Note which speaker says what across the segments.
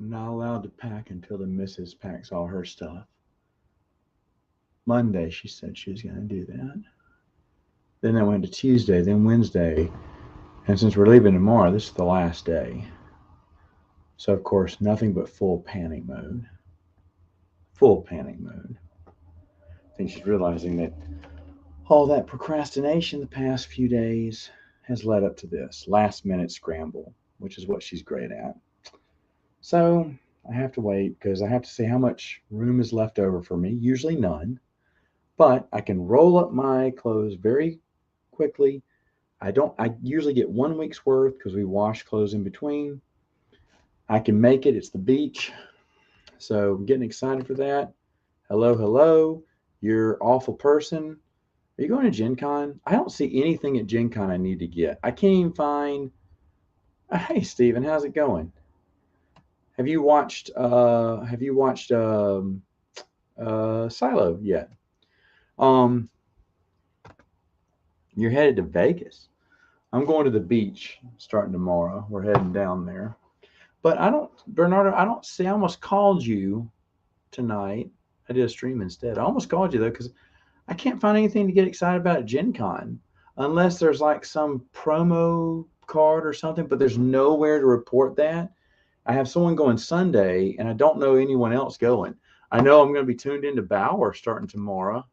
Speaker 1: I'm not allowed to pack until the missus packs all her stuff. Monday, she said she was going to do that. Then I went to Tuesday, then Wednesday. And since we're leaving tomorrow, this is the last day. So, of course, nothing but full panic mode. Full panic mode. I think she's realizing that all that procrastination the past few days has led up to this last minute scramble, which is what she's great at. So I have to wait because I have to see how much room is left over for me. Usually none, but I can roll up my clothes very quickly. I usually get 1 week's worth because we wash clothes in between. I can make it. It's the beach. So I'm getting excited for that. Hello, hello. You're awful person. Are you going to Gen Con? I don't see anything at Gen Con I need to get. I can't even find. Hey, Steven, how's it going? Have you watched Silo yet? Um, you're headed to Vegas. I'm going to the beach starting tomorrow. We're heading down there. But I don't, Bernardo. I don't see. I almost called you tonight. I did a stream instead. I almost called you though because I can't find anything to get excited about at Gen Con unless there's like some promo card or something, but there's nowhere to report that. I have someone going Sunday and I don't know anyone else going. I know I'm going to be tuned into Bauer starting tomorrow.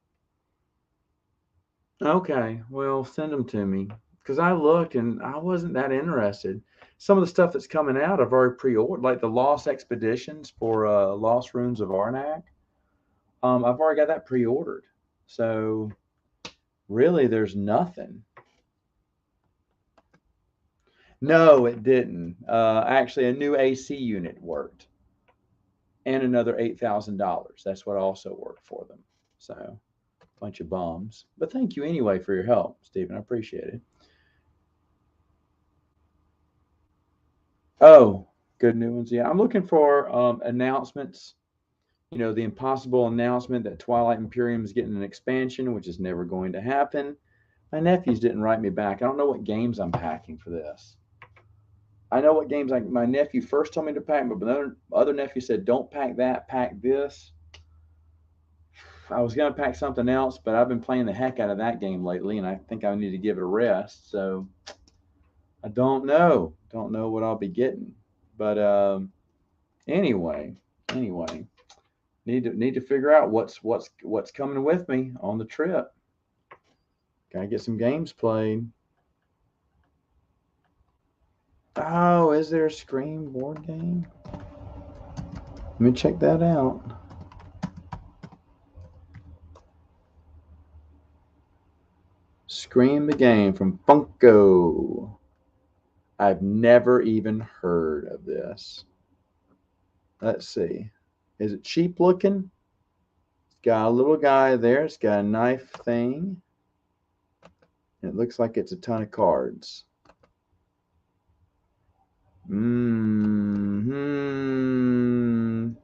Speaker 1: Okay, well, send them to me because I looked and I wasn't that interested. Some of the stuff that's coming out, I've already pre-ordered, like the Lost Expeditions for Lost Ruins of Arnak. I've already got that pre-ordered. So really, there's nothing. No, it didn't. Actually, a new AC unit worked, and another $8,000. That's what also worked for them. So, bunch of bums. But thank you anyway for your help, Stephen. I appreciate it. Oh, good new ones. Yeah, I'm looking for announcements. You know, the impossible announcement that Twilight Imperium is getting an expansion, which is never going to happen. My nephews didn't write me back. I don't know what games I'm packing for this. I know what games my nephew first told me to pack, but another other nephew said, "Don't pack that, pack this." I was gonna pack something else, but I've been playing the heck out of that game lately, and I think I need to give it a rest. So I don't know. Don't know what I'll be getting. But anyway, anyway, need to figure out what's coming with me on the trip. Gotta get some games played. Oh, is there a Scream board game? Let me check that out. Scream the game from Funko. I've never even heard of this. Let's see. Is it cheap looking? It's got a little guy there. It's got a knife thing. It looks like it's a ton of cards.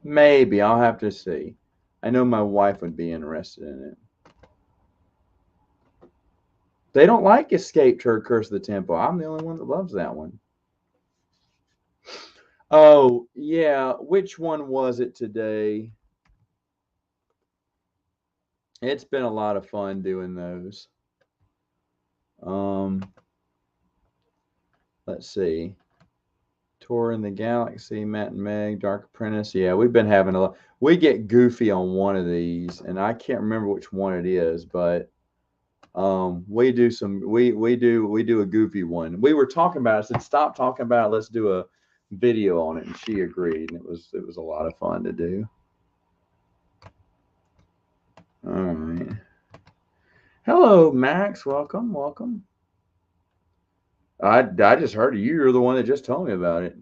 Speaker 1: Maybe. I'll have to see. I know my wife would be interested in it. They don't like Escape to Curse of the Temple. I'm the only one that loves that one. Oh, yeah. Which one was it today? It's been a lot of fun doing those. Um, let's see. Tour in the Galaxy, Matt and Meg, Dark Apprentice. Yeah, we've been having a lot. We get goofy on one of these, and I can't remember which one it is, but we do a goofy one. We were talking about it. I said, stop talking about it. Let's do a video on it, and she agreed, and it was a lot of fun to do. All right. Hello, Max. Welcome, welcome. I just heard you. You're the one that just told me about it.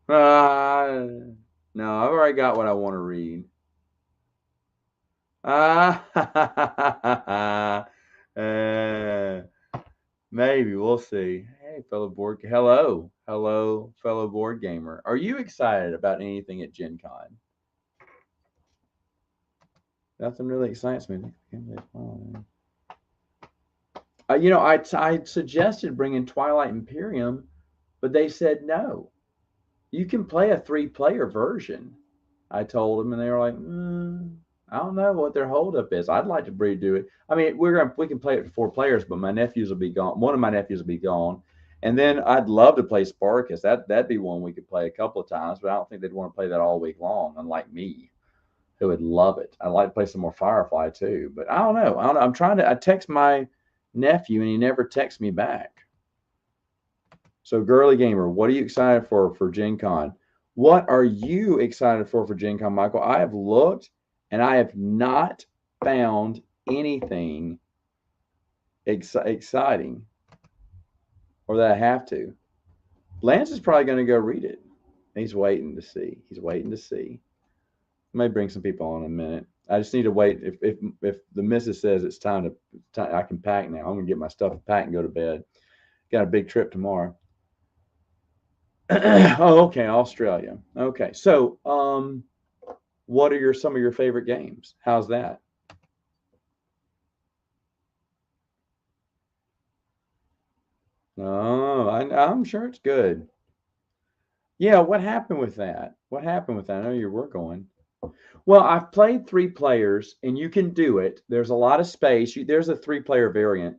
Speaker 1: Uh, no, I've already got what I want to read. Ah, uh, maybe we'll see. Hey, hello, fellow board gamer. Are you excited about anything at Gen Con? Nothing really excites me. I suggested bringing Twilight Imperium, but they said no. You can play a 3-player version. I told them, and they were like, I don't know what their holdup is. I'd like to redo it. I mean, we can play it for 4 players, but my nephews will be gone. One of my nephews will be gone, and then I'd love to play Sparkus. That'd be one we could play a couple of times, but I don't think they'd want to play that all week long. Unlike me, who would love it. I'd like to play some more Firefly too, but I don't know. I'm trying to. I text my nephew, and he never texts me back. So, Girly Gamer, what are you excited for Gen Con? What are you excited for Gen Con, Michael? I have looked and I have not found anything exciting or that I have to. Lance is probably going to go read it. He's waiting to see. He's waiting to see. I may bring some people on in a minute. I just need to wait. If the missus says it's time I can pack now. I'm going to get my stuff packed and go to bed. Got a big trip tomorrow. Oh, okay, Australia. Okay, so what are some of your favorite games? How's that? Oh, I'm sure it's good. Yeah, what happened with that? What happened with that? I know you were going. Well, I've played 3 players, and you can do it. There's a lot of space. There's a 3-player variant,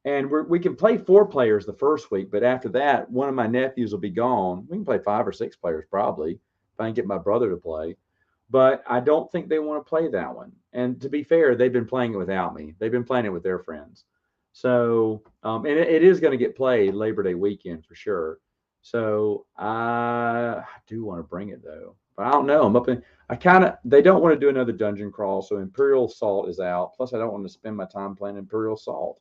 Speaker 1: and we can play 4 players the first week, but after that, one of my nephews will be gone. We can play 5 or 6 players probably if I can get my brother to play. But I don't think they want to play that one. And to be fair, they've been playing it without me. They've been playing it with their friends. So, and it is going to get played Labor Day weekend for sure. So I do want to bring it though, but I don't know. They don't want to do another dungeon crawl. So Imperial Assault is out. Plus, I don't want to spend my time playing Imperial Assault.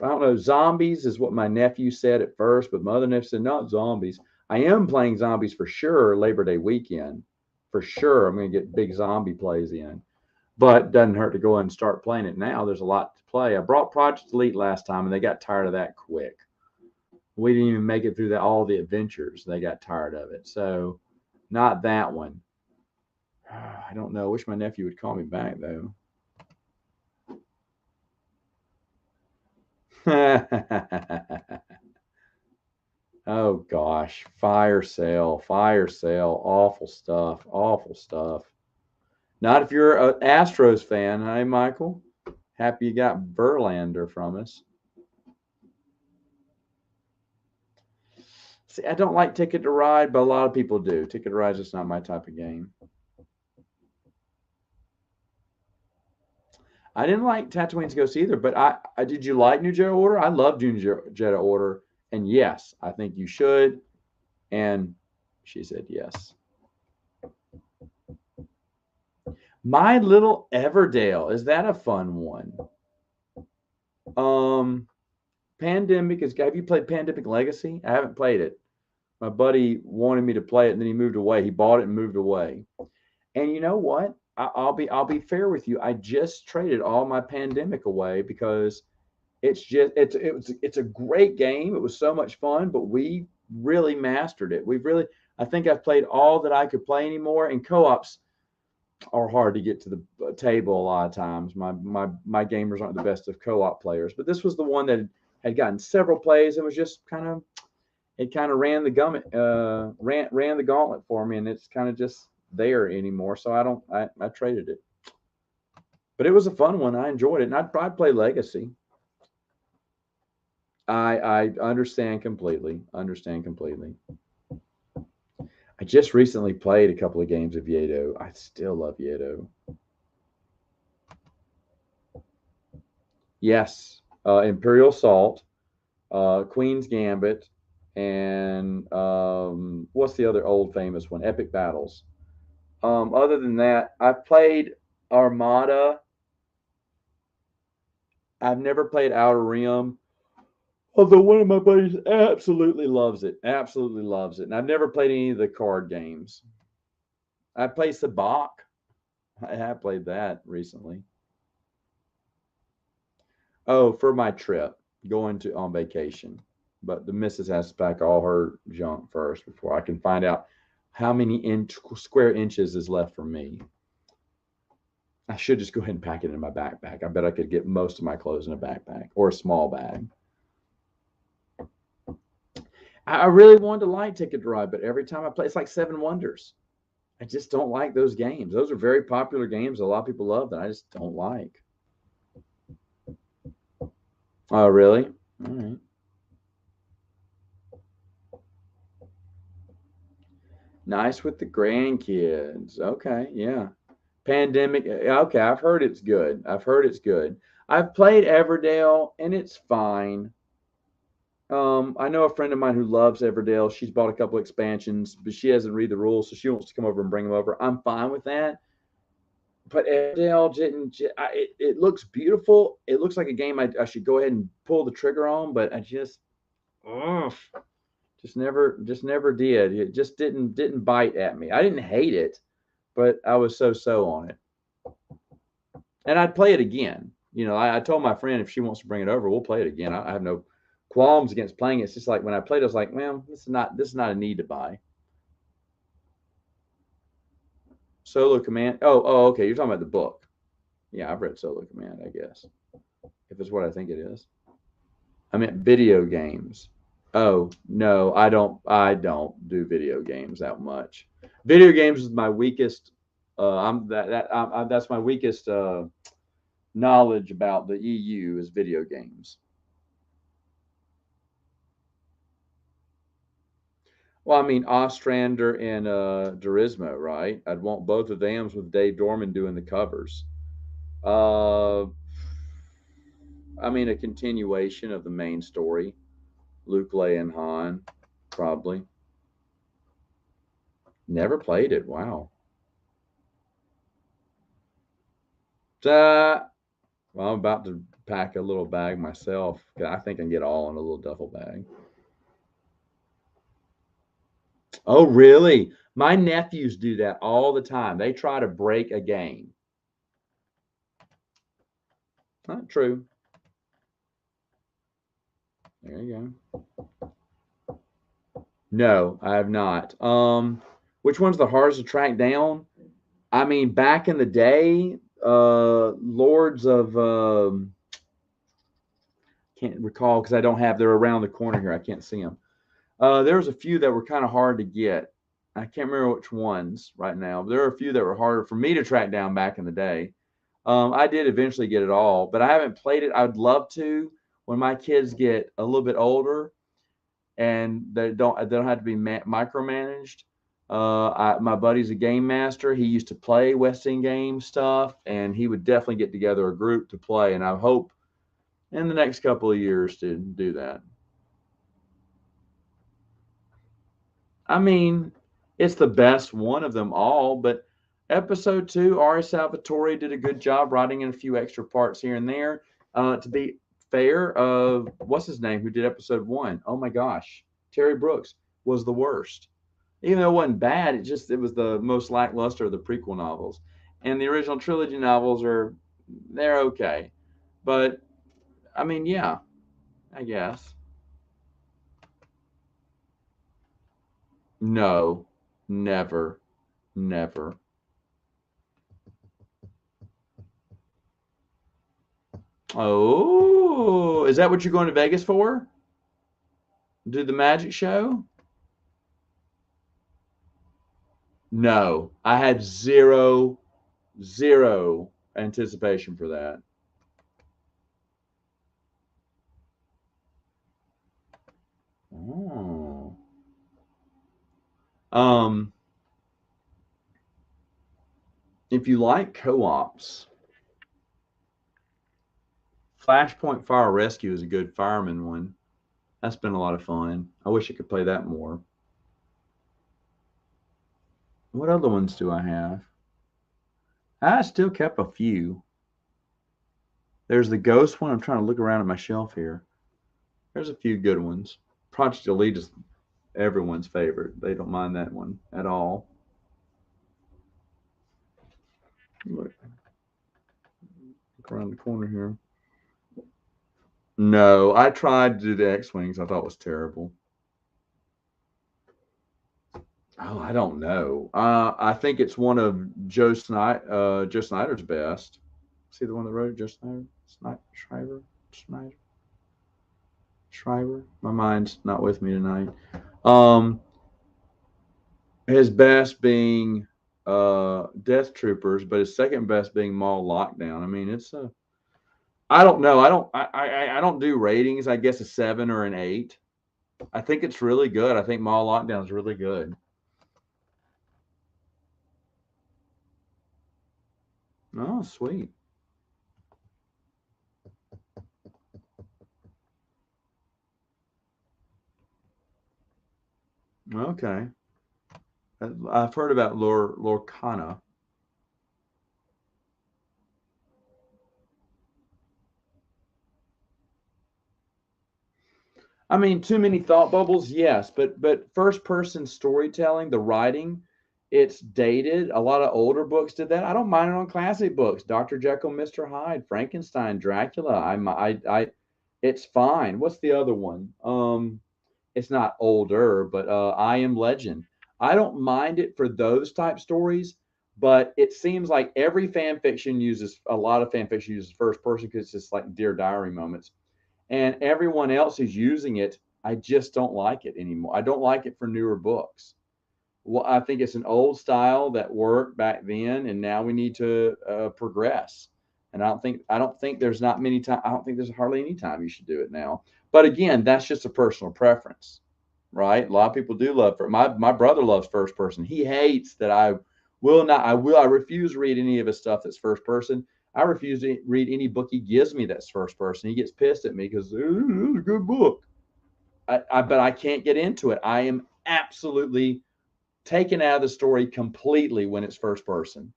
Speaker 1: I don't know. Zombies is what my nephew said at first, but my other nephew said not zombies. I am playing zombies for sure Labor Day weekend. For sure, I'm going to get big zombie plays in. But doesn't hurt to go ahead and start playing it now. There's a lot to play. I brought Project Elite last time, and they got tired of that quick. We didn't even make it through all the adventures. They got tired of it. So, not that one. I don't know. I wish my nephew would call me back, though. Oh gosh, fire sale, awful stuff, awful stuff. Not if you're an Astros fan, hey Michael. Happy you got Verlander from us. See, I don't like Ticket to Ride, but a lot of people do. Ticket to Ride is just not my type of game. I didn't like Tatooine's Ghost either, but I did you like New Jedi Order? I love New Jedi Order, and yes, I think you should. And she said yes. My Little Everdale, is that a fun one? Pandemic is. Have you played Pandemic Legacy? I haven't played it. My buddy wanted me to play it, and then he moved away. He bought it and moved away. And you know what? I'll be fair with you. I just traded all my Pandemic away because it's a great game. It was so much fun, but we really mastered it. I think I've played all that I could play anymore. And co-ops are hard to get to the table a lot of times. My gamers aren't the best of co-op players, but this was the one that had gotten several plays and was just kind of ran the ran the gauntlet for me, and it's kind of just there anymore. So I traded it, but it was a fun one. I enjoyed it, and I'd play Legacy. I understand completely. I just recently played a couple of games of Yedo. I still love Yedo. Yes, Imperial Assault, Queen's Gambit, and what's the other old famous one? Epic Battles. Other than that, I've played Armada. I've never played Outer Rim. Although one of my buddies absolutely loves it. Absolutely loves it. And I've never played any of the card games. I play Sabacc. I have played that recently. Oh, for my trip, going on vacation. But the missus has to pack all her junk first before I can find out how many square inches is left for me. I should just go ahead and pack it in my backpack. I bet I could get most of my clothes in a backpack or a small bag. I really wanted to like Ticket to Ride, but every time I play, it's like Seven Wonders. I just don't like those games. Those are very popular games. A lot of people love that. I just don't like. Oh, really? All right. Nice with the grandkids. Okay, yeah. Pandemic. Okay, I've heard it's good. I've heard it's good. I've played Everdale and it's fine. I know a friend of mine who loves Everdale. She's bought a couple expansions, but she hasn't read the rules, so she wants to come over and bring them over. I'm fine with that. But Everdale didn't. It looks beautiful. It looks like a game I should go ahead and pull the trigger on, but I ugh, just never did. It just didn't bite at me. I didn't hate it, but I was so on it. And I'd play it again. I told my friend if she wants to bring it over, we'll play it again. I have no qualms against playing it. It's just like when I played, I was like, well, this is not a need to buy. Solo Command. Oh, okay. You're talking about the book. Yeah, I've read Solo Command, I guess, if it's what I think it is. I meant video games. Oh no, I don't do video games that much. Video games is my weakest. That's my weakest knowledge about the EU is video games. Well, I mean Ostrander and Durismo, right? I'd want both of them with Dave Dorman doing the covers. Uh, I mean a continuation of the main story. Luke, Leia, and Han, probably. Never played it. Wow. Uh, well, I'm about to pack a little bag myself. I think I can get all in a little duffel bag. Oh, really? My nephews do that all the time. They try to break a game. Not true. There you go. No, I have not. Which one's the hardest to track down? I mean, back in the day, Lords of can't recall because I don't have. They're around the corner here. I can't see them. There was a few that were kind of hard to get. I can't remember which ones right now. But there are a few that were harder for me to track down back in the day. I did eventually get it all, but I haven't played it. I'd love to when my kids get a little bit older and they don't have to be micromanaged. My buddy's a game master. He used to play West End game stuff, and he would definitely get together a group to play. And I hope in the next couple of years to do that. I mean, it's the best one of them all, but episode two, Ari Salvatore did a good job writing in a few extra parts here and there. To be fair, what's his name who did episode one? Oh my gosh, Terry Brooks was the worst. Even though it wasn't bad, it was the most lackluster of the prequel novels. And the original trilogy novels they're okay, but I mean, yeah, I guess. No, never, never. Oh, is that what you're going to Vegas for? Do the magic show? No, I had zero anticipation for that. Oh. Um, if you like co-ops, Flashpoint Fire Rescue is a good fireman one. That's been a lot of fun. I wish I could play that more. What other ones do I have? I still kept a few. There's the Ghost one. I'm trying to look around at my shelf here. There's a few good ones. Project Elite is everyone's favorite. They don't mind that one at all. Look around the corner here. No, I tried to do the X Wings. I thought it was terrible. Oh, I don't know. I think it's one of Joe Snyder's best. See the one that wrote it, Joe Snyder, Schreiber, Snyder, Schreiber. My mind's not with me tonight. Um, his best being Death Troopers, but his second best being Mall Lockdown. I mean, it's a. I don't know. I don't do ratings. I guess a 7 or an 8. I think it's really good. I think Mall Lockdown is really good. Oh, sweet. Okay. I've heard about Lorcana. I mean, too many thought bubbles, yes, but first person storytelling, the writing, it's dated. A lot of older books did that. I don't mind it on classic books, Dr. Jekyll, Mr. Hyde, Frankenstein, Dracula. It's fine. What's the other one? It's not older, but I Am Legend. I don't mind it for those type stories, but it seems like every fan fiction uses a lot of fan fiction uses first person because it's just like Dear Diary moments, and everyone else is using it. I just don't like it anymore. I don't like it for newer books. Well, I think it's an old style that worked back then, and now we need to progress. And I don't think there's not many time. I don't think there's hardly any time you should do it now. But again, that's just a personal preference, right? A lot of people do love. My brother loves first person. He hates that I will not. I refuse to read any of his stuff that's first person. I refuse to read any book he gives me that's first person. He gets pissed at me because it's a good book. But I can't get into it. I am absolutely taken out of the story completely when it's first person.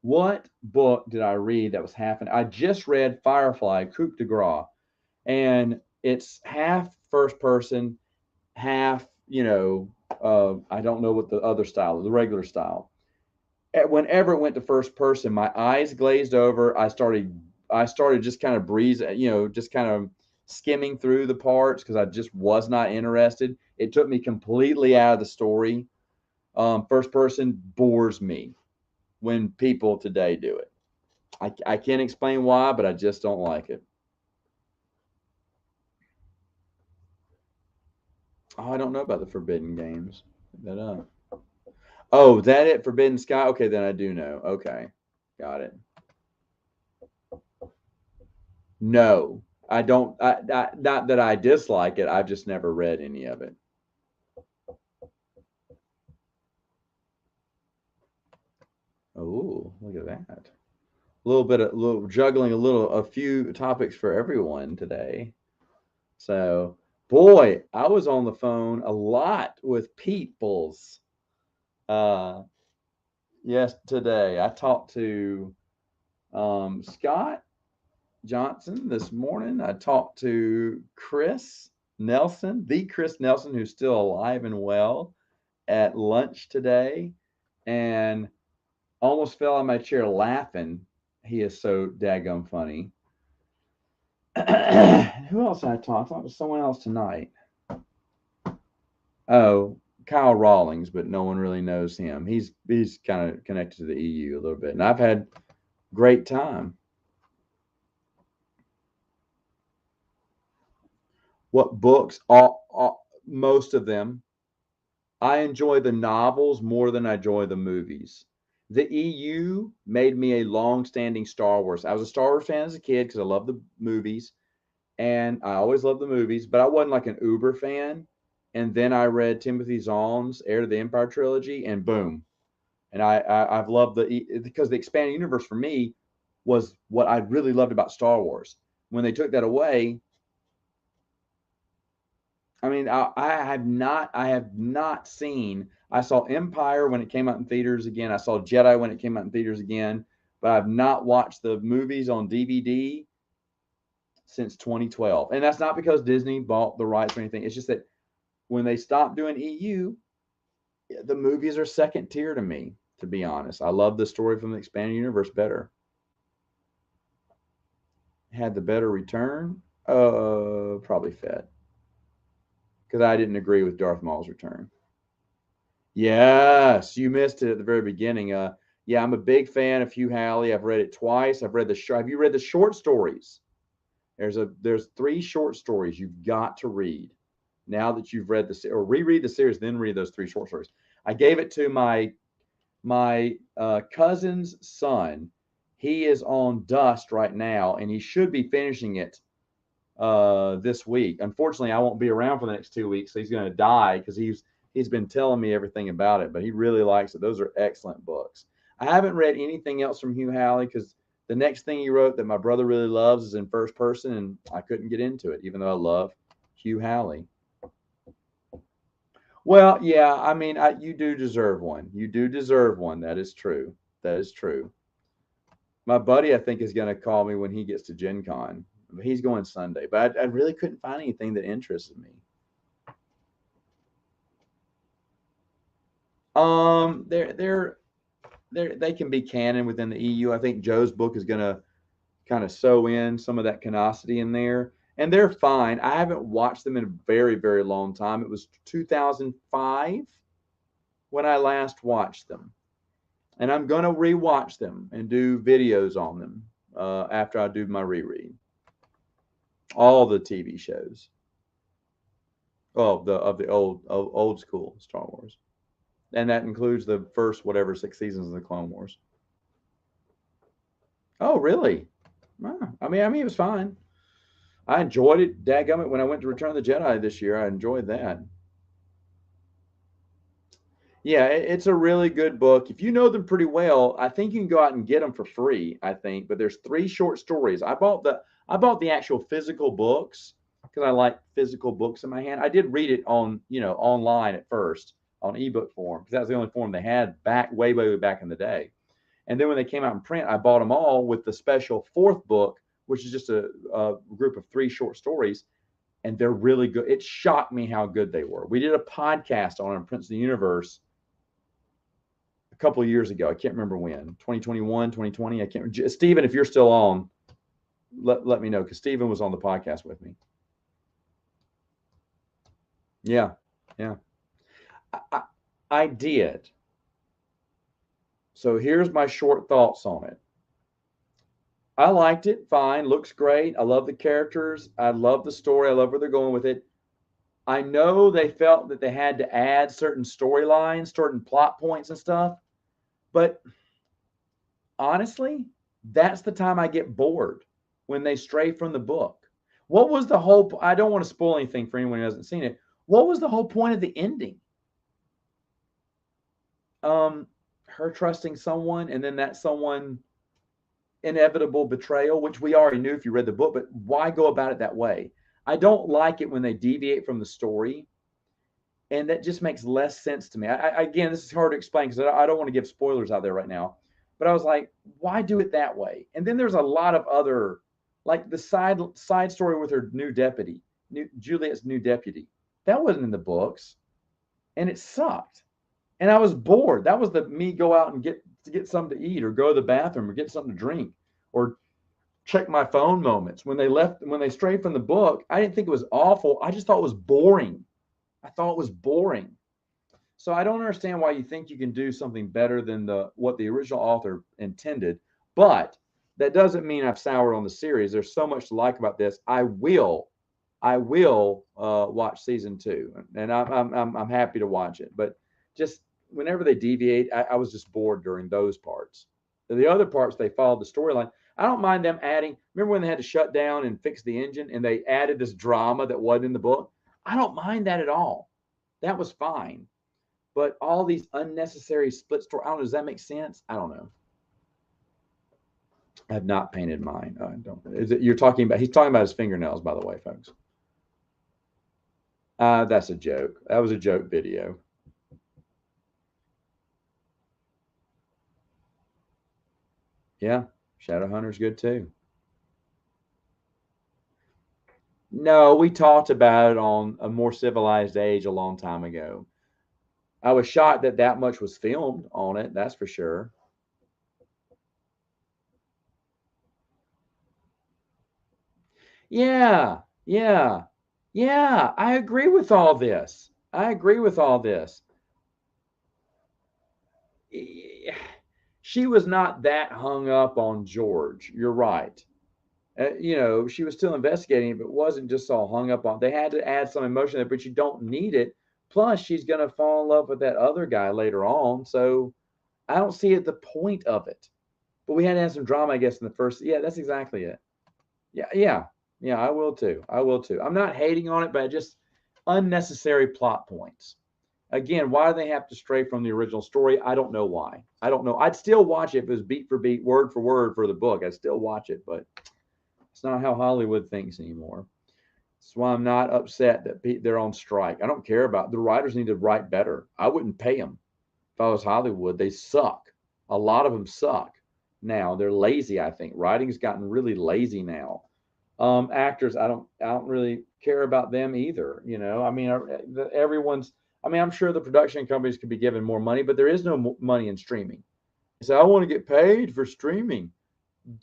Speaker 1: What book did I read that was half an I just read Firefly, Coup de Grace, and it's half first person, half, I don't know what the other style is, the regular style. Whenever it went to first person, my eyes glazed over. I started just kind of breezing, just kind of skimming through the parts because I just was not interested. It took me completely out of the story. First person bores me when people today do it. I can't explain why, but I just don't like it. Oh, I don't know about the Forbidden Games. Look that up. Oh, that it? Forbidden Sky? Okay, then I do know. Okay, got it. No, I don't. Not that I dislike it. I've just never read any of it. Oh, look at that. A little juggling a few topics for everyone today. So, boy, I was on the phone a lot with peoples. Uh, yes, today I talked to Scott Johnson this morning. I talked to Chris Nelson, the Chris Nelson, who's still alive and well, at lunch today, and almost fell out of my chair laughing. He is so daggum funny. Who else did I talk? I talked to someone else tonight. Oh, Kyle Rawlings, but no one really knows him. He's kind of connected to the EU a little bit, and I've had great time. What books? Most of them. I enjoy the novels more than I enjoy the movies. The EU made me a long-standing Star Wars. I was a Star Wars fan as a kid because I love the movies, and I always loved the movies, but I wasn't like an uber fan. And then I read Timothy Zahn's Heir to the Empire trilogy, and boom. And I've loved because the expanded universe for me was what I really loved about Star Wars. When they took that away, I mean, I have not seen. I saw Empire when it came out in theaters again. I saw Jedi when it came out in theaters again, but I've not watched the movies on DVD since 2012. And that's not because Disney bought the rights or anything. It's just that when they stopped doing EU, the movies are second tier to me, to be honest. I love the story from the expanded universe better. Had the better return? Probably Fett. Because I didn't agree with Darth Maul's return. Yes, you missed it at the very beginning. Yeah, I'm a big fan of Hugh Halley. I've read it twice. I've read the. Have you read the short stories? There's 3 short stories you've got to read now that you've read or reread the series, then read those 3 short stories. I gave it to my cousin's son. He is on Dust right now, and he should be finishing it this week. Unfortunately, I won't be around for the next 2 weeks, so he's going to die because he's been telling me everything about it. But he really likes it. Those are excellent books. I haven't read anything else from Hugh Howey because the next thing he wrote that my brother really loves is in first person, and I couldn't get into it, even though I love Hugh Howey. Well, yeah, I mean, you do deserve one. You do deserve one. That is true. That is true. My buddy, I think, is going to call me when he gets to Gen Con. He's going Sunday, but I really couldn't find anything that interested me. They can be canon within the EU. I think Joe's book is going to kind of sew in some of that canonicity in there, and they're fine. I haven't watched them in a very, very long time. It was 2005 when I last watched them, and I'm going to rewatch them and do videos on them after I do my reread. All the TV shows, of the old school Star Wars, and that includes the first 6 seasons of the Clone Wars. Oh, really? I mean, it was fine. I enjoyed it. Dadgummit, when I went to Return of the Jedi this year, I enjoyed that. Yeah, it's a really good book. If you know them pretty well, I think you can go out and get them for free. I think, but there's 3 short stories. I bought the actual physical books because I like physical books in my hand. I did read it on online at first on ebook form because that was the only form they had back way back in the day. And then when they came out in print, I bought them all with the special 4th book, which is just a group of 3 short stories, and they're really good. It shocked me how good they were. We did a podcast on Prince of the Universe a couple of years ago. I can't remember when, 2021, 2020. I can't. Stephen, if you're still on, let me know because Stephen was on the podcast with me. Yeah, yeah. I did. So here's my short thoughts on it. I liked it. Fine. Looks great. I love the characters. I love the story. I love where they're going with it. I know they felt that they had to add certain storylines, certain plot points and stuff. But honestly, that's the time I get bored, when they stray from the book. What was the whole, I don't want to spoil anything for anyone who hasn't seen it. What was the whole point of the ending? Her trusting someone and then that someone inevitable betrayal, which we already knew if you read the book, but why go about it that way? I don't like it when they deviate from the story, and that just makes less sense to me. Again, this is hard to explain because I don't want to give spoilers out there right now, but I was like, why do it that way? And then there's a lot of other, like the side story with her new deputy, Juliet's new deputy. That wasn't in the books, and it sucked. And I was bored. That was the me go out and get something to eat or go to the bathroom or get something to drink or check my phone moments. When they strayed from the book, I didn't think it was awful. I just thought it was boring. I thought it was boring. So I don't understand why you think you can do something better than what the original author intended. But that doesn't mean I've soured on the series. There's so much to like about this. I will watch season 2, and I'm happy to watch it. But just whenever they deviate, I was just bored during those parts. The other parts, they followed the storyline. I don't mind them adding. Remember when they had to shut down and fix the engine, and they added this drama that wasn't in the book? I don't mind that at all. That was fine. But all these unnecessary split story, I don't know. Does that make sense? I don't know. I have not painted mine. I don't. Is it you're talking about? He's talking about his fingernails, by the way, folks. That's a joke. That was a joke video. Yeah, Shadowhunter's good too. No, we talked about it on A More Civilized Age a long time ago. I was shocked that much was filmed on it. That's for sure. Yeah, yeah, yeah. I agree with all this. I agree with all this. She was not that hung up on George. You're right. You know, she was still investigating it, but wasn't just all hung up on. They had to add some emotion there, but you don't need it. Plus, she's going to fall in love with that other guy later on. So I don't see it the point of it. But we had to have some drama, I guess, in the first. Yeah, that's exactly it. Yeah, yeah, yeah. I will too. I will too. I'm not hating on it, but just unnecessary plot points. Again, why do they have to stray from the original story? I don't know why. I don't know. I'd still watch it if it was beat for beat, word for word for the book. I'd still watch it, but it's not how Hollywood thinks anymore. That's why I'm not upset that they're on strike. I don't care about the writers need to write better. I wouldn't pay them if I was Hollywood. They suck. A lot of them suck. Now they're lazy. I think writing's gotten really lazy now. Actors, I don't really care about them either. You know, I mean, everyone's. I mean, I'm sure the production companies could be given more money, but there is no money in streaming. So I want to get paid for streaming.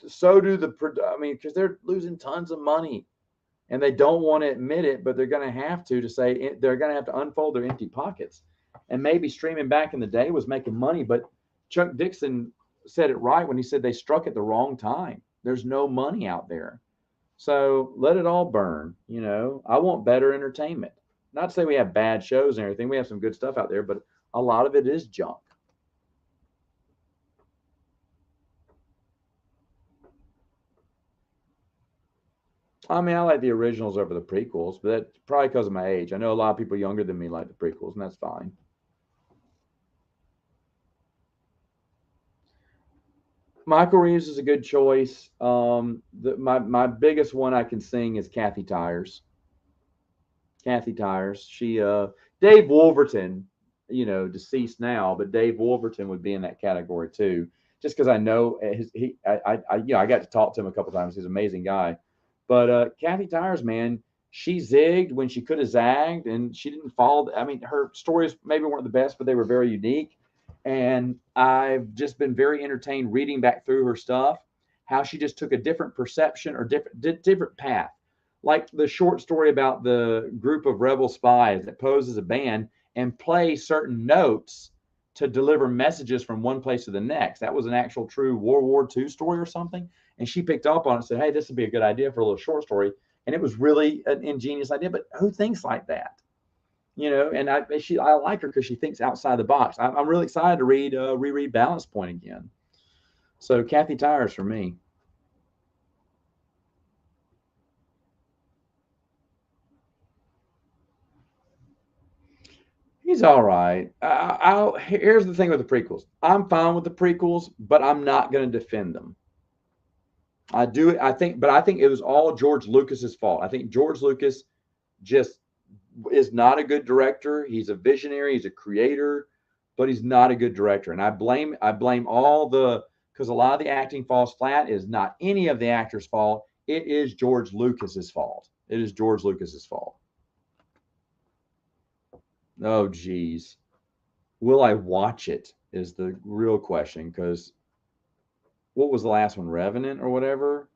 Speaker 1: So do I mean, because they're losing tons of money and they don't want to admit it, but they're going to have to say they're going to have to unfold their empty pockets. And maybe streaming back in the day was making money, but Chuck Dixon said it right when he said they struck at the wrong time. There's no money out there. So let it all burn. You know, I want better entertainment. Not to say we have bad shows and everything. We have some good stuff out there, but a lot of it is junk. I mean, I like the originals over the prequels, but that's probably because of my age. I know a lot of people younger than me like the prequels, and that's fine. Michael Reeves is a good choice. My biggest one I can sing is Kathy Tyers. Kathy Tyers. Dave Wolverton, you know, deceased now, but Dave Wolverton would be in that category too. Just because I know I got to talk to him a couple times. He's an amazing guy. But Kathy Tyers, man, she zigged when she could have zagged, and she didn't fall. I mean, her stories maybe weren't the best, but they were very unique. And I've just been very entertained reading back through her stuff, how she just took a different perception or different path, like the short story about the group of rebel spies that pose as a band and play certain notes to deliver messages from one place to the next. That was an actual true World War II story or something. And she picked up on it and said, hey, this would be a good idea for a little short story. And it was really an ingenious idea, but who thinks like that? You know, and I like her because she thinks outside the box. I'm really excited to reread Balance Point again. So Kathy Tyers for me. He's all right. Here's the thing with the prequels. I'm fine with the prequels, but I'm not going to defend them. I do. I think it was all George Lucas's fault. I think George Lucas just is not a good director. He's a visionary. He's a creator, but he's not a good director. And I blame all the because a lot of the acting falls flat is not any of the actors' fault. It is George Lucas's fault. It is George Lucas's fault. Oh, geez. Will I watch it? Is the real question. Because what was the last one? Revenant or whatever?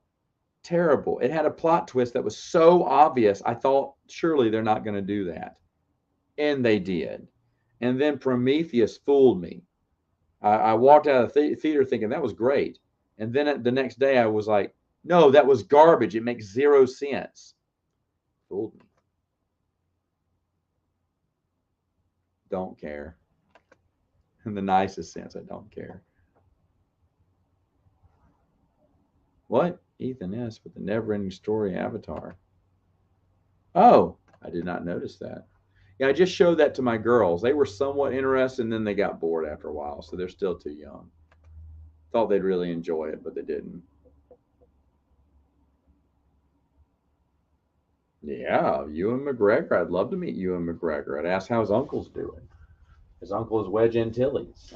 Speaker 1: Terrible. It had a plot twist that was so obvious. I thought surely they're not going to do that. And they did. And then Prometheus fooled me. I walked out of the theater thinking that was great. And then the next day I was like, no, that was garbage. It makes zero sense. Fooled me. Don't care. In the nicest sense, I don't care. What? Ethan S. with the never ending story Avatar. Oh, I did not notice that. Yeah, I just showed that to my girls. They were somewhat interested and then they got bored after a while, so they're still too young. Thought they'd really enjoy it, but they didn't. Yeah, Ewan McGregor. I'd love to meet Ewan McGregor. I'd ask how his uncle's doing. His uncle is Wedge Antilles.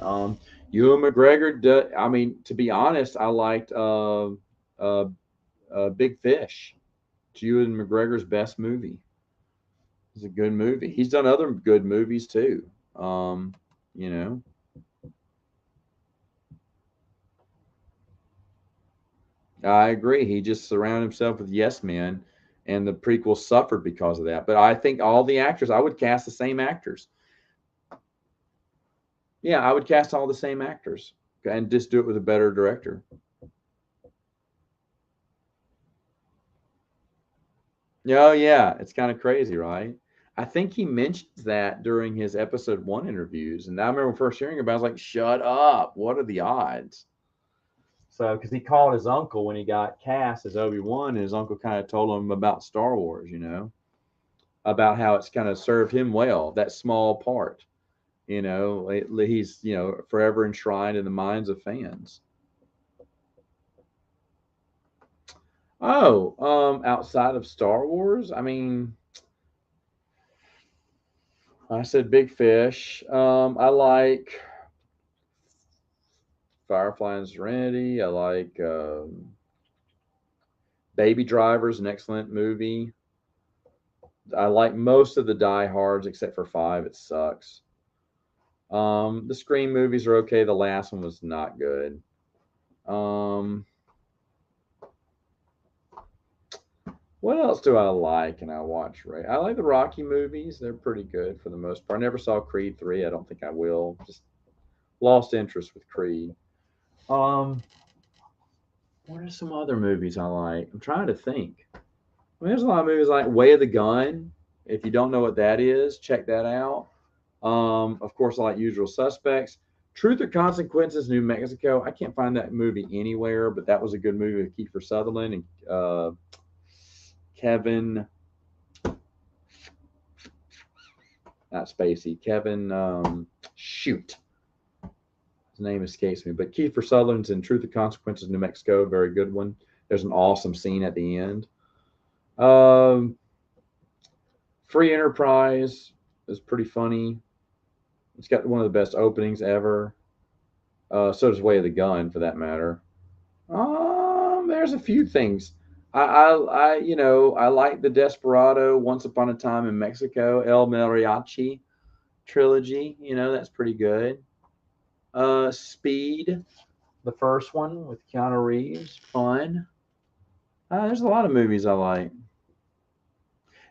Speaker 1: Ewan McGregor. I mean, to be honest, I liked uh, Big Fish. It's Ewan McGregor's best movie. It's a good movie. He's done other good movies too. Um, you know, I agree. He just surrounded himself with yes men, and the prequel suffered because of that. But I think all the actors, I would cast the same actors. Yeah, I would cast all the same actors and just do it with a better director. Oh yeah, it's kind of crazy, right? I think he mentions that during his episode 1 interviews, and I remember first hearing about it, I was like, "Shut up! What are the odds?" So, because he called his uncle when he got cast as Obi-Wan, and his uncle kind of told him about Star Wars, about how it's kind of served him well, that small part. He's forever enshrined in the minds of fans. Oh, outside of Star Wars, I mean, I said Big Fish. I like Firefly and Serenity. I like Baby Driver's an excellent movie. I like most of the Die Hards except for five. It sucks. The Scream movies are okay. The last one was not good. Um, what else do I like? And I watch. Right, I like the Rocky movies. They're pretty good for the most part. I never saw Creed 3. I don't think I will. Just lost interest with Creed. Um, what are some other movies I like? I'm trying to think. I mean, there's a lot of movies like Way of the Gun. If you don't know what that is, check that out. Of course, I like Usual Suspects. Truth or Consequences, New Mexico. I can't find that movie anywhere, but that was a good movie with Kiefer Sutherland and Kevin, not Spacey, Kevin, shoot. His name escapes me, but Kiefer Sutherland's in Truth or Consequences, New Mexico. Very good one. There's an awesome scene at the end. Um, Free Enterprise is pretty funny. It's got one of the best openings ever. So does Way of the Gun, for that matter. There's a few things. I like the Desperado, Once Upon a Time in Mexico, El Mariachi trilogy. That's pretty good. Speed, the first one with Keanu Reeves, fun. There's a lot of movies I like.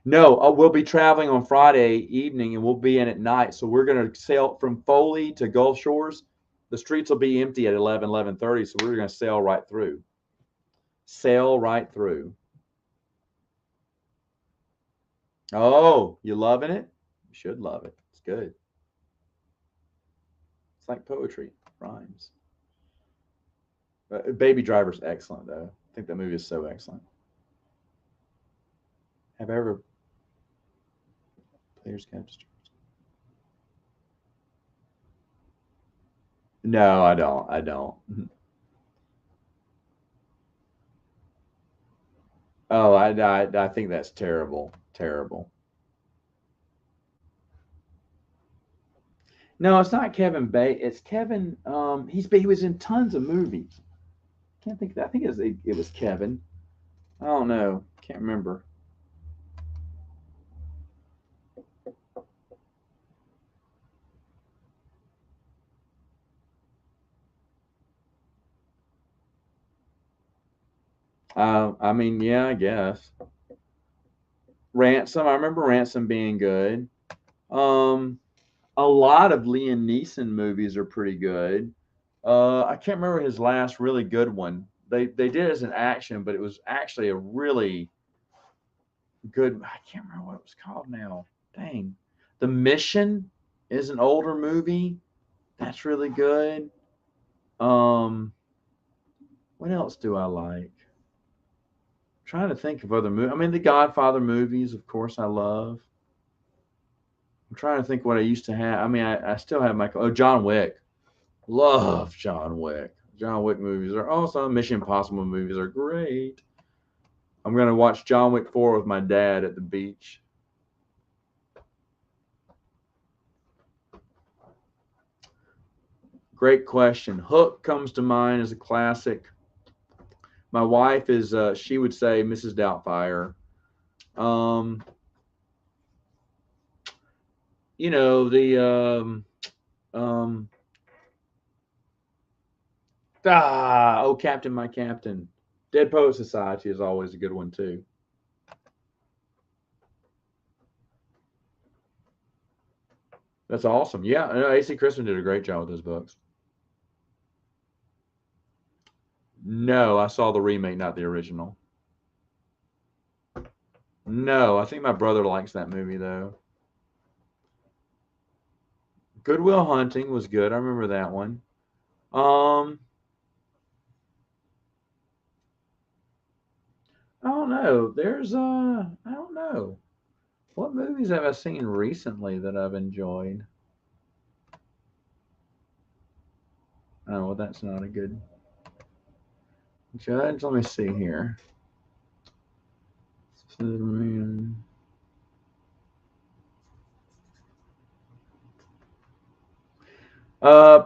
Speaker 1: No, we'll be traveling on Friday evening and we'll be in at night. So we're going to sail from Foley to Gulf Shores. The streets will be empty at 11:30. So we're going to sail right through. Sail right through. Oh, you loving it? You should love it. It's good. It's like poetry, rhymes. Baby Driver's excellent, though. I think that movie is so excellent. Have I ever players catch? No, I don't. I don't. Oh, I think that's terrible. Terrible. No, it's not Kevin Bacon. It's Kevin. He was in tons of movies. Can't think of that. I think it was Kevin. I don't know. Can't remember. I mean, yeah, I guess. Ransom. I remember Ransom being good. Um, a lot of Liam Neeson movies are pretty good. I can't remember his last really good one. They did it as an action, but it was actually a really good. I can't remember what it was called now. Dang, The Mission is an older movie. That's really good. Um, what else do I like? I'm trying to think of other movies. I mean, the Godfather movies, of course, I love. I'm trying to think what I used to have. I mean, I still have my John Wick. Love John Wick. John Wick movies are awesome. Mission Impossible movies are great. I'm gonna watch John Wick 4 with my dad at the beach. Great question. Hook comes to mind as a classic. My wife is she would say Mrs. Doubtfire. Um, the um Captain, my Captain. Dead Poet Society is always a good one too. That's awesome. Yeah, AC Crispin did a great job with those books. No, I saw the remake, not the original. No, I think my brother likes that movie though. Good Will Hunting was good. I remember that one. Um, I don't know. I don't know. What movies have I seen recently that I've enjoyed? Oh, well, that's not a good judge. Let me see here.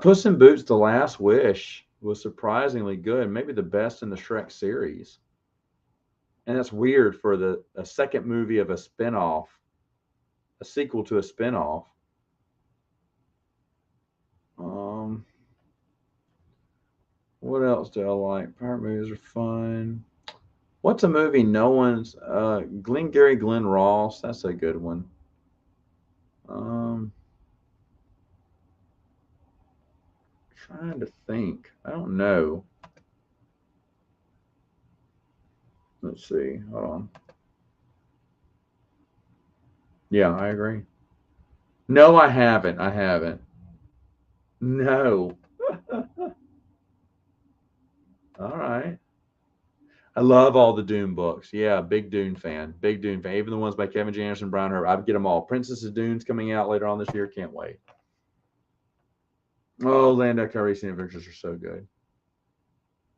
Speaker 1: Puss in Boots: The Last Wish was surprisingly good, maybe the best in the Shrek series. And that's weird for the a second movie of a spinoff, a sequel to a spinoff. Um, what else do I like? Pirate movies are fun. What's a movie no one's Glengarry Glen Ross? That's a good one. Um, trying to think. I don't know. Let's see. Hold on. Yeah, I agree. No, I haven't. I haven't. No. All right. I love all the Dune books. Yeah, big Dune fan. Big Dune fan. Even the ones by Kevin J. Anderson, Brian Herbert. I would get them all. Princess of Dune's coming out later on this year. Can't wait. Oh, Lando Calrissian Adventures are so good.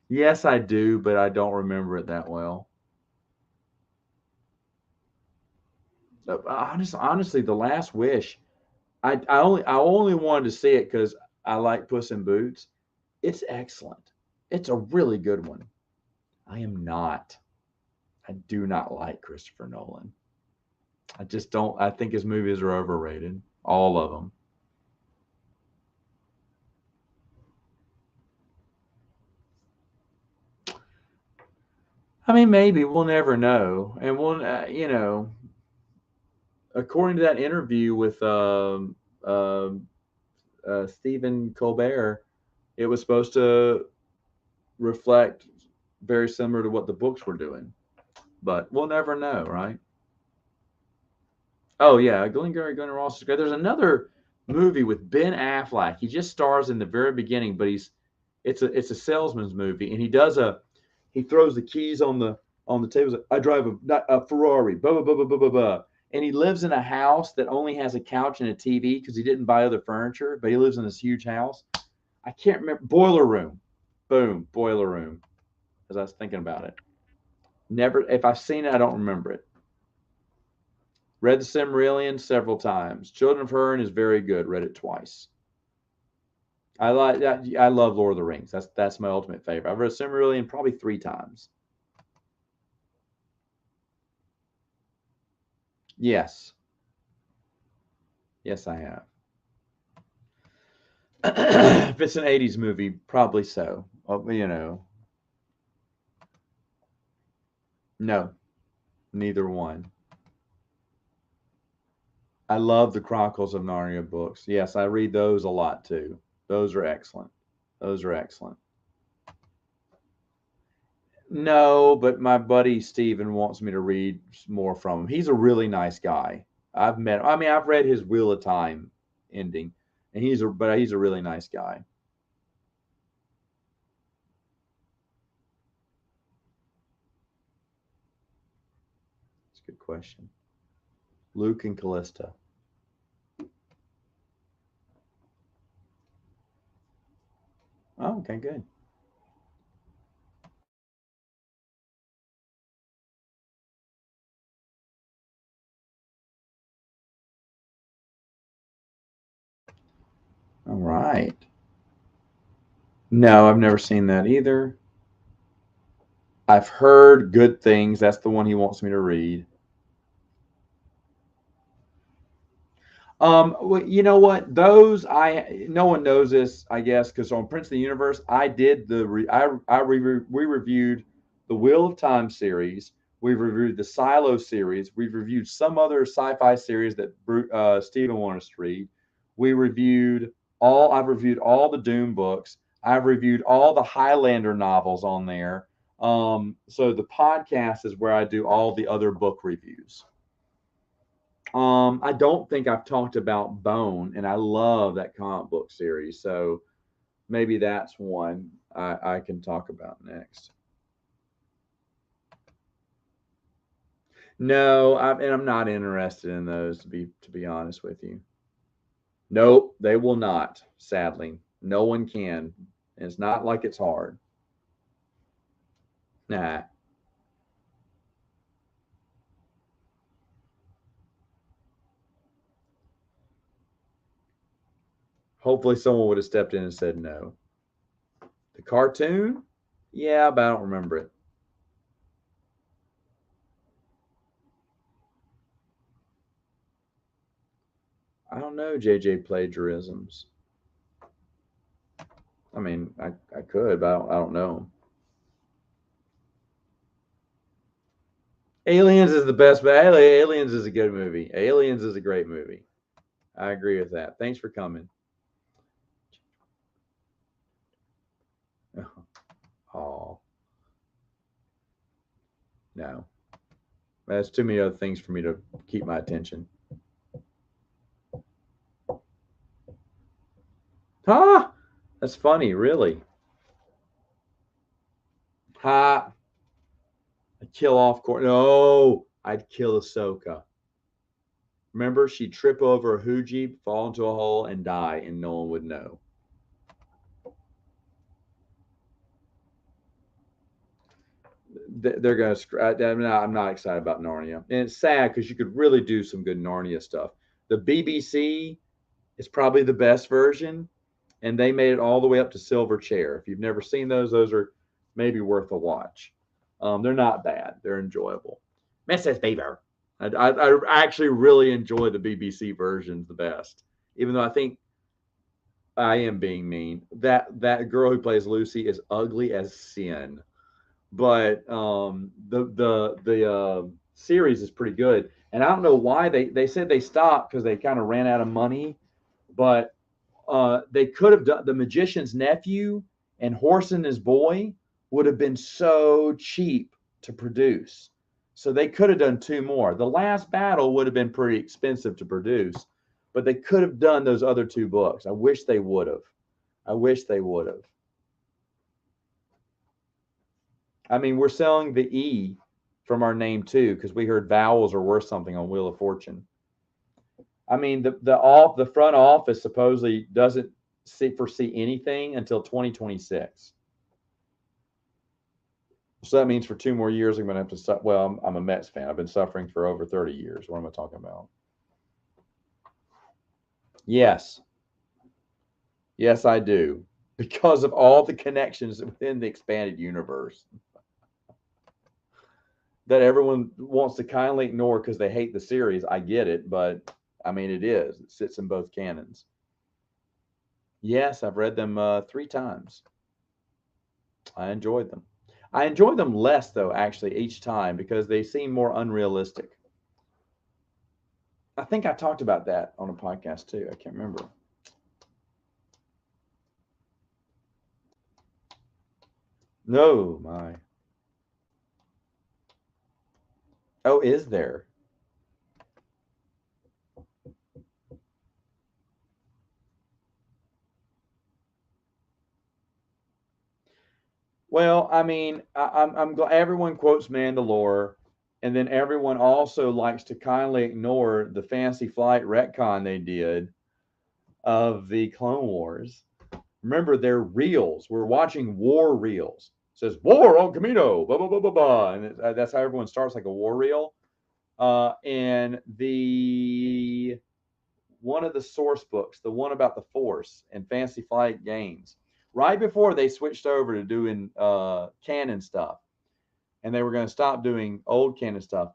Speaker 1: Yes, I do, but I don't remember it that well. Honestly, The Last Wish. I only wanted to see it because I like Puss in Boots. It's excellent. It's a really good one. I am not. I do not like Christopher Nolan. I just don't. I think his movies are overrated. All of them. I mean, maybe we'll never know, and according to that interview with uh, Stephen Colbert, it was supposed to reflect very similar to what the books were doing, but we'll never know, right? Oh yeah, Glengarry Glen Ross is great. There's another movie with Ben Affleck. He just stars in the very beginning, but it's a salesman's movie, and he throws the keys on the table. Like, I drive a Ferrari, blah blah blah blah blah blah blah. And he lives in a house that only has a couch and a TV because he didn't buy other furniture, but he lives in this huge house. I can't remember. Boiler Room. Boom, Boiler Room. As I was thinking about it, never. If I've seen it, I don't remember it. Read the Silmarillion several times. Children of Hurin is very good. Read it twice. I like that. I love Lord of the Rings. That's my ultimate favorite. I've read Silmarillion probably 3 times. Yes, yes, I have. If it's an '80s movie, probably so. No, neither one. I love the Chronicles of Narnia books. Yes, I read those a lot too. Those are excellent. Those are excellent. No, but my buddy Steven wants me to read more from him. He's a really nice guy. I've met him. I mean, I've read his Wheel of Time ending, and he's a really nice guy. It's a good question. Luke and Callista. Oh, okay, good. All right. No, I've never seen that either. I've heard good things. That's the one he wants me to read. Well, you know what? Those I no one knows this, I guess, because on Prince of the Universe, I did the re, I re, we reviewed the Wheel of Time series. We've reviewed the Silo series. We've reviewed some other sci-fi series that Stephen wanted us to read. We reviewed all. I've reviewed all the Doom books. I've reviewed all the Highlander novels on there. So the podcast is where I do all the other book reviews. I don't think I've talked about Bone, and I love that comic book series. So maybe that's one I can talk about next. No, and I'm not interested in those to be honest with you. Nope, they will not. Sadly, no one can. And it's not like it's hard. Nah. Hopefully, someone would have stepped in and said no. The cartoon? Yeah, but I don't remember it. I don't know JJ plagiarisms. I mean, I could, but I don't know. Aliens is the best, but Aliens is a good movie. Aliens is a great movie. I agree with that. Thanks for coming. Oh, no. That's too many other things for me to keep my attention. Huh? That's funny, really. Ha! I'd kill off Court. No, I'd kill Ahsoka. Remember, she'd trip over a Huji, fall into a hole, and die, and no one would know. They're going to. I'm not excited about Narnia, and it's sad because you could really do some good Narnia stuff. The BBC is probably the best version, and they made it all the way up to Silver Chair. If you've never seen those are maybe worth a watch. They're not bad; they're enjoyable. Mrs. Beaver. I actually really enjoy the BBC versions the best, even though I think I am being mean. That girl who plays Lucy is ugly as sin, but the series is pretty good. And I don't know why they said they stopped because they kind of ran out of money, but they could have done the Magician's Nephew and Horse and His Boy would have been so cheap to produce. So they could have done two more. The Last Battle would have been pretty expensive to produce, but they could have done those other two books. I wish they would have. I wish they would have. I mean, we're selling the E from our name too because we heard vowels are worth something on Wheel of Fortune. I mean, the front office supposedly doesn't foresee anything until 2026. So that means for 2 more years, I'm going to have to. Well, I'm a Mets fan. I've been suffering for over 30 years. What am I talking about? Yes, yes, I do, because of all the connections within the expanded universe that everyone wants to kindly ignore because they hate the series. I get it, but I mean, it is. It sits in both canons. Yes, I've read them 3 times. I enjoyed them. I enjoy them less, though, actually, each time because they seem more unrealistic. I think I talked about that on a podcast too. I can't remember. No, my. Oh, is there? Well, I mean, I'm glad everyone quotes Mandalore, and then everyone also likes to kindly ignore the Fantasy Flight retcon they did of the Clone Wars. Remember, they're reels. We're watching war reels. It says war on Camino, blah blah blah blah blah, and that's how everyone starts, like a war reel. And the one of the source books, the one about the Force and Fantasy Flight games, right before they switched over to doing canon stuff, and they were going to stop doing old canon stuff.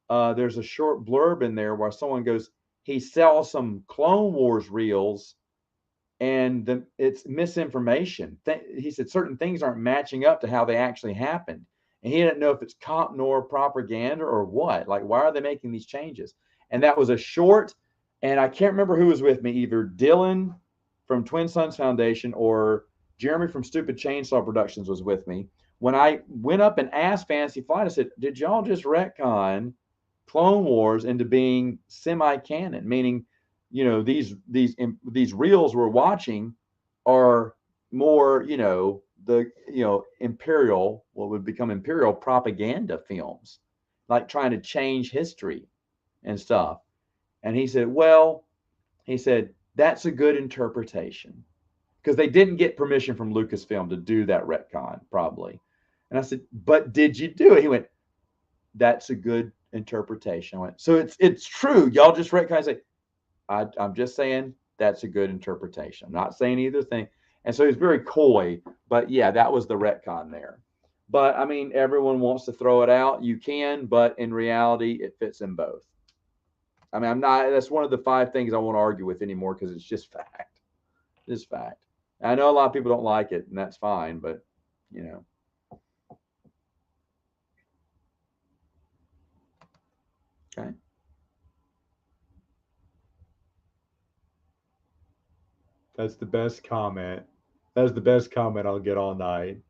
Speaker 1: There's a short blurb in there where someone goes, he saw some Clone Wars reels and it's misinformation. He said certain things aren't matching up to how they actually happened. And he didn't know if it's comp nor propaganda or what. Like, why are they making these changes? And that was a short, and I can't remember who was with me, either Dylan from Twin Sons Foundation or Jeremy from Stupid Chainsaw Productions was with me. when I went up and asked Fantasy Flight, I said, did y'all just retcon Clone Wars into being semi-canon, meaning, you know, these reels we're watching are more, you know, the, you know, imperial, what would become imperial propaganda films, like trying to change history and stuff. And he said, well, he said, that's a good interpretation, because they didn't get permission from Lucasfilm to do that retcon, probably. And I said, but did you do it? He went, that's a good interpretation. I went, so it's true. Y'all just retcon. I say, I'm just saying that's a good interpretation. I'm not saying either thing. And so he's very coy, but yeah, that was the retcon there. But I mean, everyone wants to throw it out. You can, but in reality, it fits in both. I mean, I'm not, that's one of the 5 things I won't argue with anymore, because it's just fact. It's fact. I know a lot of people don't like it, and that's fine, but you know. Okay. That's the best comment. That's the best comment I'll get all night.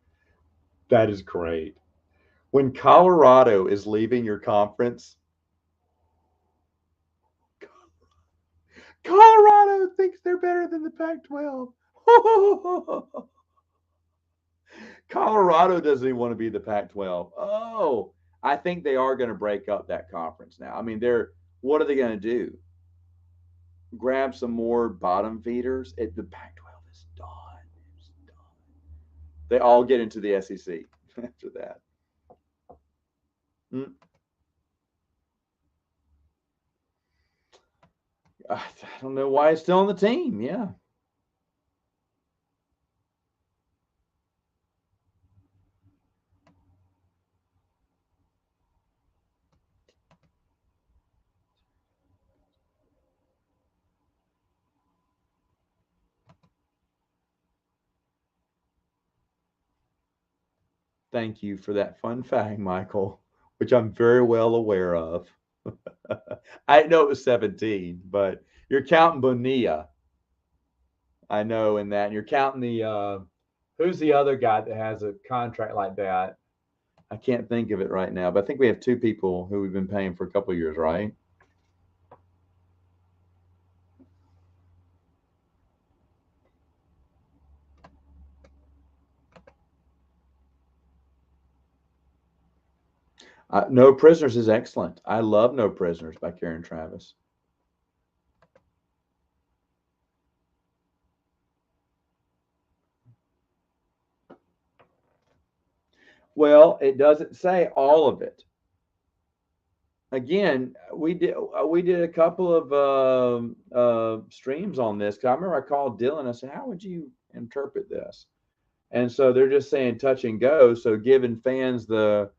Speaker 1: That is great. When Colorado is leaving your conference, Colorado thinks they're better than the Pac 12. Colorado doesn't even want to be the Pac 12. Oh, I think they are going to break up that conference now. I mean, what are they going to do? Grab some more bottom feeders? The Pac 12 is done. It's done. They all get into the SEC after that. I don't know why it's still on the team. Yeah. Thank you for that fun fact, Michael, which I'm very well aware of. I know it was 17, but you're counting Bonilla. I know in that. And you're counting who's the other guy that has a contract like that? I can't think of it right now, but I think we have 2 people who we've been paying for a couple of years, right? No Prisoners is excellent. I love No Prisoners by Karen Travis. Well, it doesn't say all of it. Again, we did a couple of streams on this, because I remember I called Dylan. I said, "How would you interpret this?" And so they're just saying touch and go, so giving fans the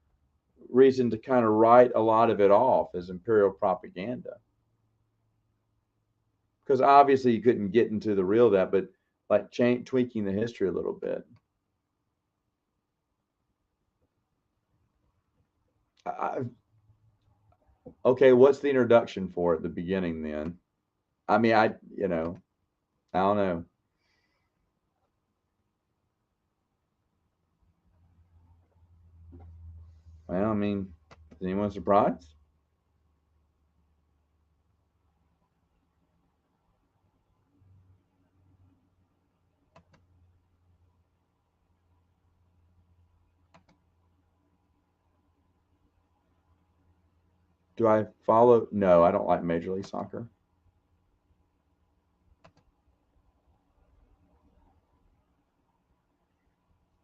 Speaker 1: reason to kind of write a lot of it off as imperial propaganda, because obviously you couldn't get into the real of that, but like tweaking the history a little bit. Okay, what's the introduction for at the beginning then? I mean, I don't know. Well, I mean, is anyone surprised? Do I follow? No, I don't like Major League Soccer.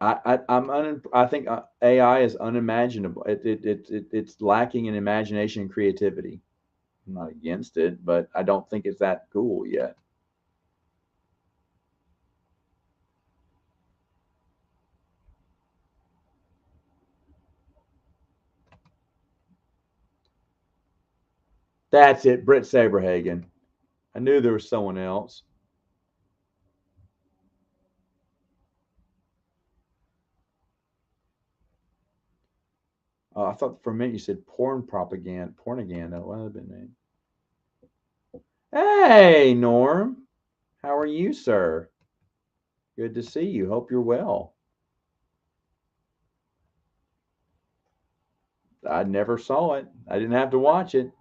Speaker 1: I think AI is unimaginable. It's lacking in imagination and creativity. I'm not against it, but I don't think it's that cool yet. That's it, Britt Saberhagen. I knew there was someone else. I thought for a minute you said porn propaganda, pornaganda. What would have been named? Hey, Norm. How are you, sir? Good to see you. Hope you're well. I never saw it. I didn't have to watch it.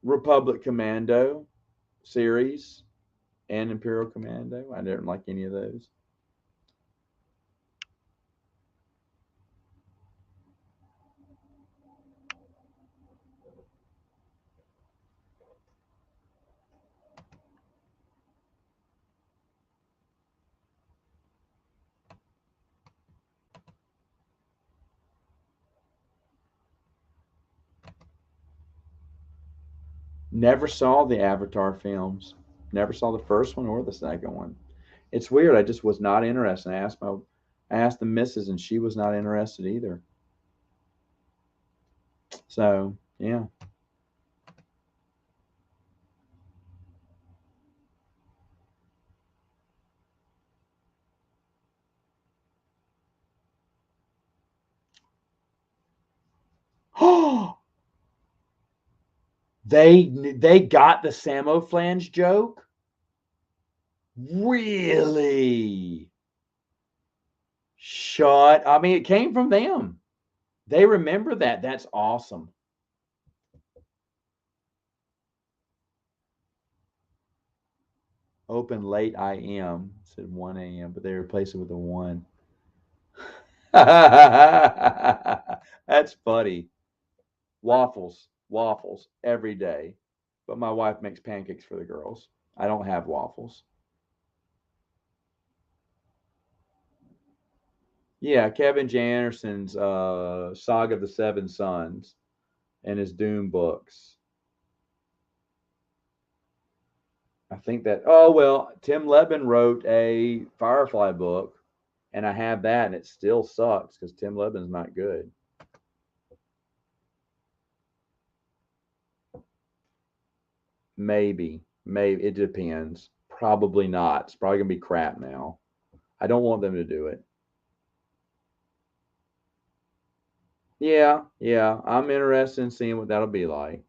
Speaker 1: Republic Commando series and Imperial Commando. I didn't like any of those. Never saw the Avatar films. Never saw the first one or the second one. It's weird. I just was not interested. I asked the missus, and she was not interested either. So yeah. Oh, they got the Samoflange joke. Really? Shut. I mean, it came from them. They remember that. That's awesome. Open late IM said 1 a.m., but they replaced it with a 1. That's funny. Waffles every day. But my wife makes pancakes for the girls. I don't have waffles. Yeah, Kevin J. Anderson's Saga of the Seven Sons and his Doom books. I think that, oh, well, Tim Lebon wrote a Firefly book, and I have that, and it still sucks because Tim Lebon's not good. Maybe. It depends. Probably not. It's probably going to be crap now. I don't want them to do it. Yeah. I'm interested in seeing what that'll be like.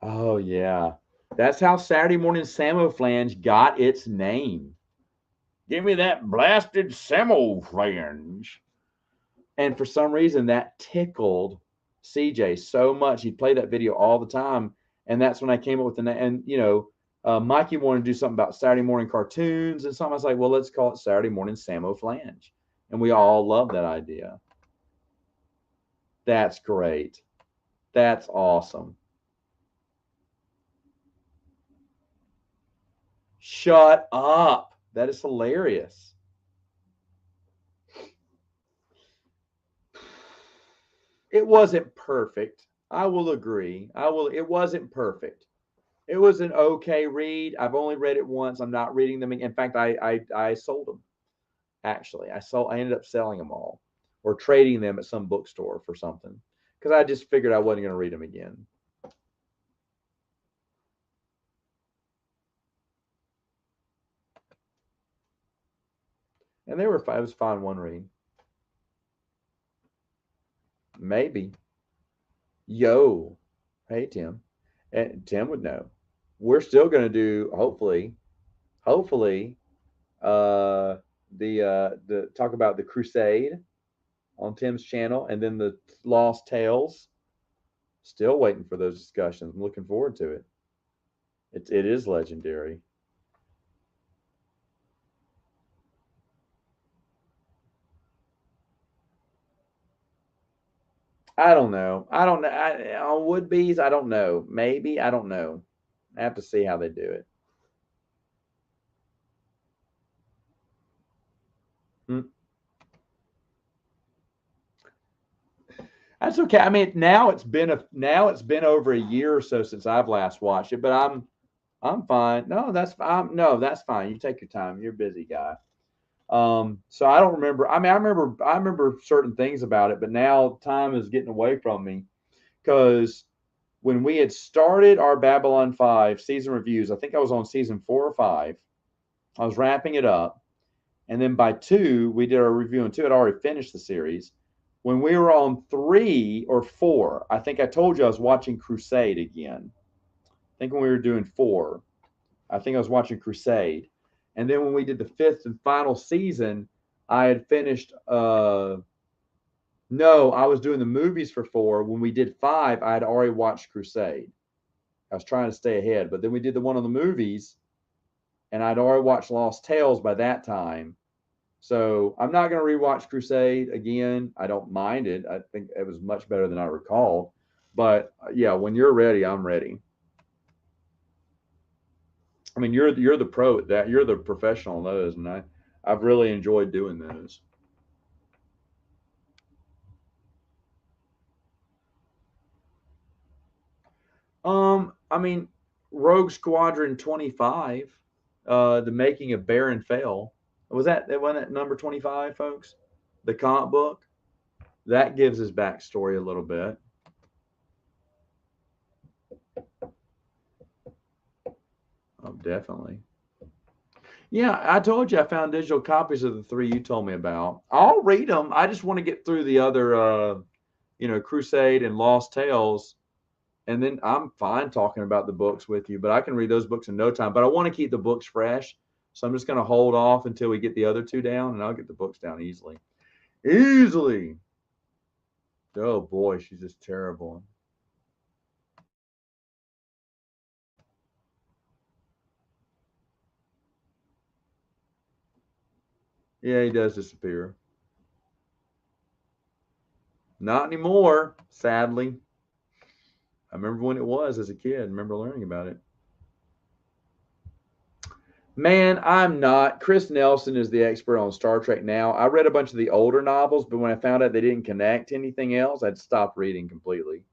Speaker 1: Oh yeah. That's how Saturday Morning Samoflange got its name. Give me that blasted Samoflange. And for some reason that tickled CJ so much. He'd play that video all the time. And that's when I came up with the name. And Mikey wanted to do something about Saturday morning cartoons and something. I was like, well, let's call it Saturday Morning Samoflange. And we all love that idea. That's great. That's awesome. Shut up. That is hilarious. It wasn't perfect. I will agree. It wasn't perfect. It was an okay read. I've only read it once. I'm not reading them. In fact, I sold them. Actually, I ended up selling them all or trading them at some bookstore for something because I just figured I wasn't going to read them again. And they were it was fine one read. Maybe. Yo. Hey Tim. And Tim would know. We're still going to do hopefully the talk about the Crusade on Tim's channel and then the Lost Tales. Still waiting for those discussions. I'm looking forward to it. It is legendary. I don't know. I don't know. On Wood Bees, I don't know. Maybe. I don't know. I have to see how they do it. Hmm. That's okay. I mean, now it's been over a year or so since I've last watched it, but I'm fine. No, that's fine. You take your time. You're a busy guy. So I don't remember. I mean, I remember certain things about it, but now time is getting away from me because when we had started our Babylon 5 season reviews, I think I was on season 4 or 5. I was wrapping it up. And then by 2, we did our review on 2. I'd already finished the series. When we were on 3 or 4, I think I told you I was watching Crusade again. think when we were doing 4, I think I was watching Crusade. And then when we did the 5th and final season, I had finished no, I was doing the movies for 4. When we did 5, I had already watched Crusade. I was trying to stay ahead, but then we did the one on the movies, and I'd already watched Lost Tales by that time. So I'm not going to rewatch Crusade again. I don't mind it. I think it was much better than I recalled. But yeah, when you're ready, I'm ready. I mean, you're the pro at that. You're the professional in those, and I've really enjoyed doing those. I mean, Rogue Squadron 25, the making of Baron Fell. That wasn't that number 25, folks? The comic book that gives his backstory a little bit. Oh, definitely. Yeah, I told you I found digital copies of the 3 you told me about. I'll read them. I just want to get through the other, Crusade and Lost Tales, and then I'm fine talking about the books with you. But I can read those books in no time. But I want to keep the books fresh, so I'm just going to hold off until we get the other 2 down, and I'll get the books down easily. Easily. Oh boy, she's just terrible. Yeah, he does disappear. Not anymore, sadly. I remember when it was as a kid. I remember learning about it. Man, I'm not. Chris Nelson is the expert on Star Trek now. I read a bunch of the older novels, but when I found out they didn't connect to anything else, I'd stopped reading completely.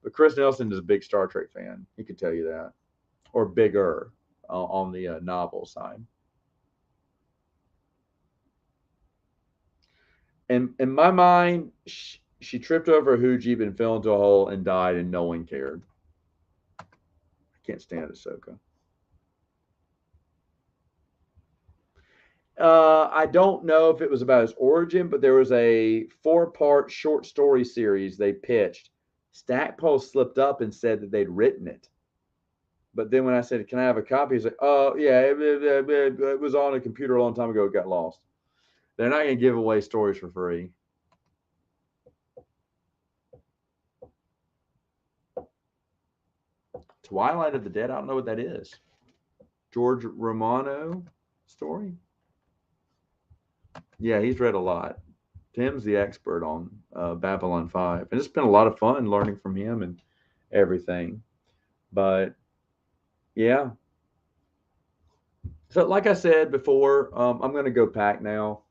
Speaker 1: But Chris Nelson is a big Star Trek fan. He could tell you that, or bigger on the novel side. And in my mind, she tripped over a hoogie and fell into a hole and died, and no one cared. I can't stand Ahsoka. I don't know if it was about his origin, but there was a 4-part short story series they pitched. Stackpole slipped up and said that they'd written it. But then when I said, "Can I have a copy?" He's like, "Oh, yeah, it was on a computer a long time ago. It got lost." They're not going to give away stories for free. Twilight of the Dead, I don't know what that is. George Romano story? Yeah, he's read a lot. Tim's the expert on Babylon 5. And it's been a lot of fun learning from him and everything. But yeah. So, like I said before, I'm going to go pack now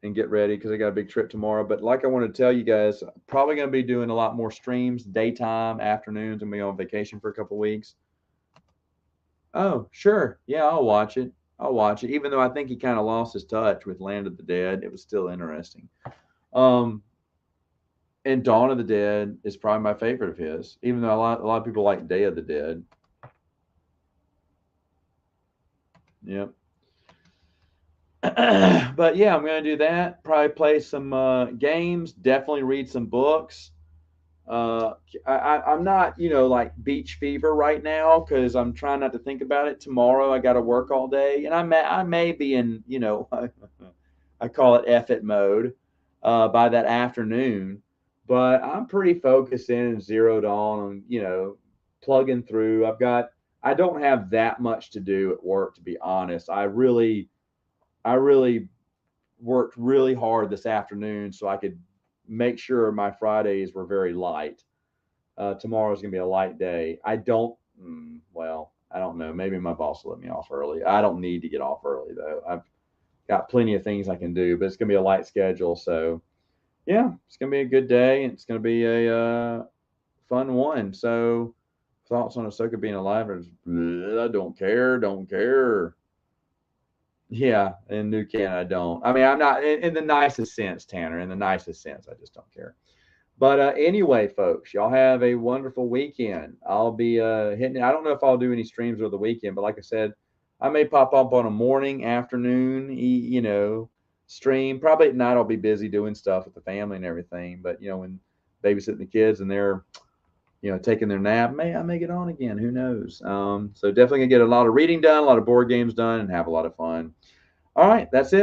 Speaker 1: and get ready because I got a big trip tomorrow. But like I want to tell you guys, probably going to be doing a lot more streams, daytime, afternoons, and be on vacation for a couple weeks. Oh, sure. Yeah, I'll watch it. I'll watch it. Even though I think he kind of lost his touch with Land of the Dead, it was still interesting. Um, and Dawn of the Dead is probably my favorite of his, even though a lot of people like Day of the Dead. Yep. But yeah, I'm going to do that. Probably play some games. Definitely read some books. Uh, I'm not, like beach fever right now because I'm trying not to think about it. Tomorrow I got to work all day, and I may be in, I call it F it mode by that afternoon. But I'm pretty focused in and zeroed on, plugging through. I don't have that much to do at work, to be honest. I really worked really hard this afternoon so I could make sure my Fridays were very light. Tomorrow's gonna be a light day. Well, I don't know. Maybe my boss will let me off early. I don't need to get off early though. I've got plenty of things I can do, but it's gonna be a light schedule. So yeah, it's gonna be a good day, and it's gonna be a fun one. So thoughts on Ahsoka being alive? I don't care. Don't care. Yeah, in New Canada, I don't. I mean, I'm not in the nicest sense, Tanner. In the nicest sense, I just don't care. But anyway, folks, y'all have a wonderful weekend. I'll be hitting it. I don't know if I'll do any streams over the weekend, but like I said, I may pop up on a morning, afternoon, stream. Probably at night, I'll be busy doing stuff with the family and everything. But when babysitting the kids and they're taking their nap. I may get on again. Who knows? So definitely gonna get a lot of reading done, a lot of board games done, and have a lot of fun. All right, that's it.